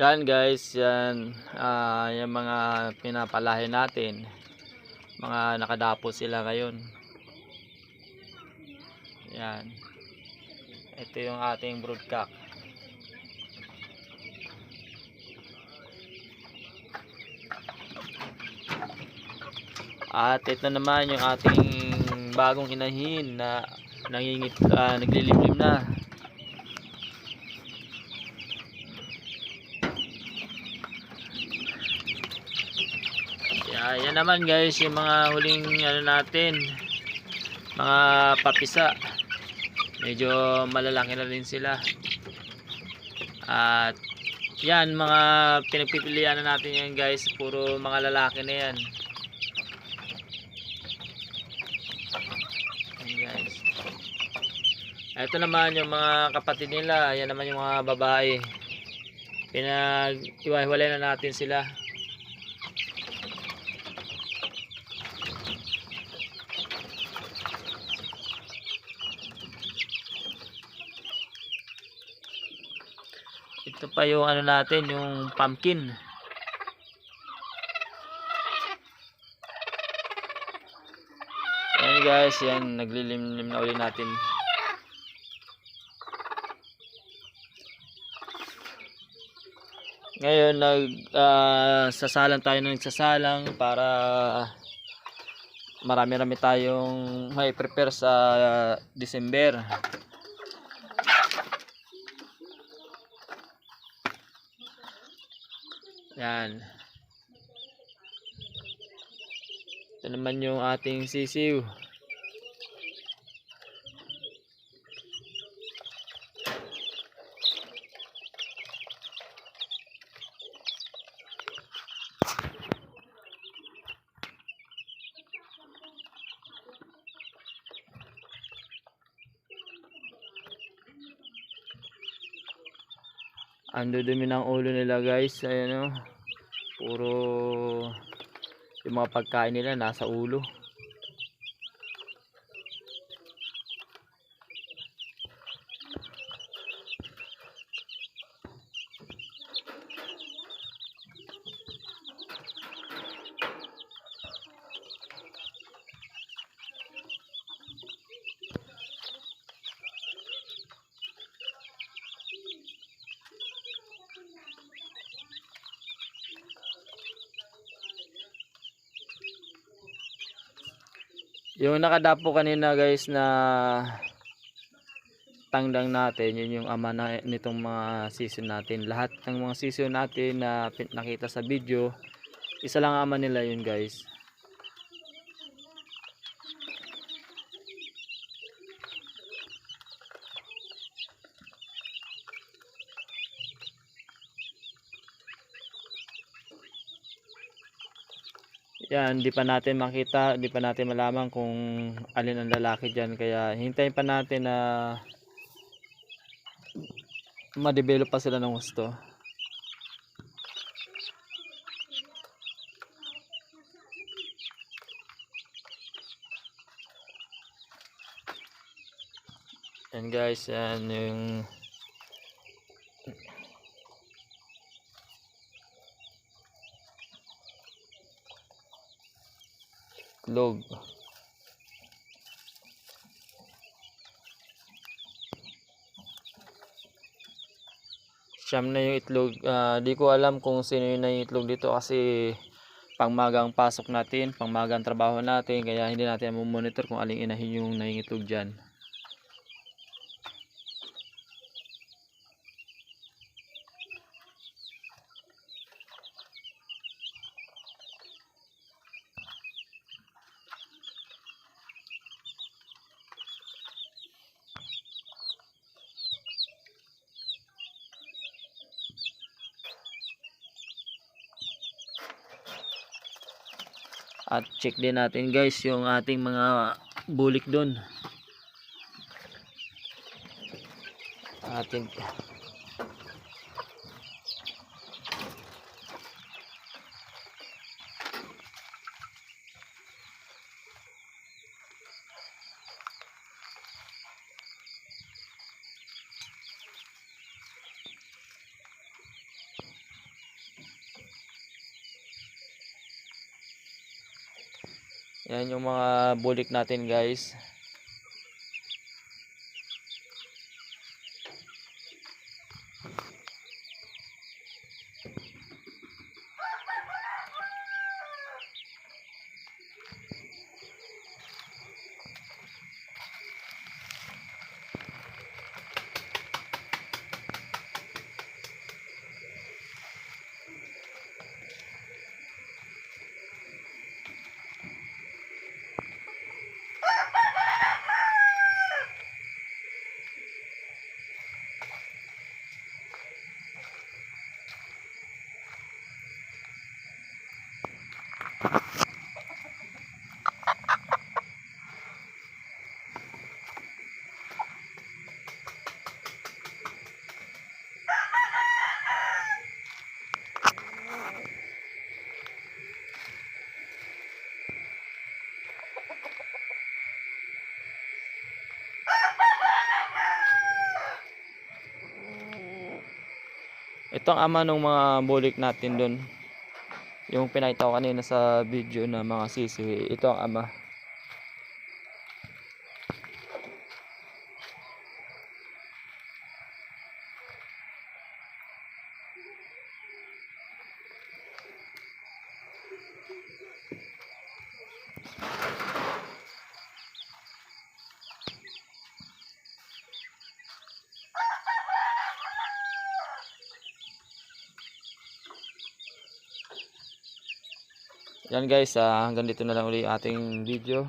Yan guys, yan yung mga pinapalahi natin. Mga nakadapo sila ngayon. Yan. Ito yung ating broodcock. At ito naman yung ating bagong inahin na naglilimlim na. Yan naman guys yung mga huling natin, mga papisa. Medyo malalaki na rin sila. At yan, mga pinagpipilian na natin yan guys, puro mga lalaki na yan. Yan guys. Ito naman yung mga kapatid nila, yan naman yung mga babae. Pinag-iwahiwalay na natin sila. Ito pa yung natin, yung pumpkin. Ayan guys, yan naglilimlim na uli natin. Ngayon sasalang tayo ng nagsasalang para marami-rami tayong may prepare sa December. Yan. Ito naman yung ating sisiw. Ang dudumi ng ulo nila guys, ayan o. Puro yung mga pagkain nila nasa ulo. Yung nakadapo kanina guys na tangdang natin, yun yung ama na nitong mga sisiw natin. Lahat ng mga sisiw natin na nakita sa video, isa lang ama nila yun guys. Yan, di pa natin makita, di pa natin malaman kung alin ang lalaki dyan. Kaya hintayin pa natin na ma-develop pa sila ng gusto. Yan guys, yan yung itlog. Siyam na yung itlog. Di ko alam kung sino yun na yung itlog dito kasi pangmagang pasok natin, pangmagang trabaho natin, kaya hindi natin monitor kung aling inahin yung nangingitlog dyan. At check din natin guys yung ating mga bulik doon. Ating Yan yung mga bulik natin guys. Ito ang ama ng mga bulik natin doon. Yung pinakita ko kanina sa video na mga sisiwi. Ito ang ama. Yan guys, hanggang dito na lang uli ating video.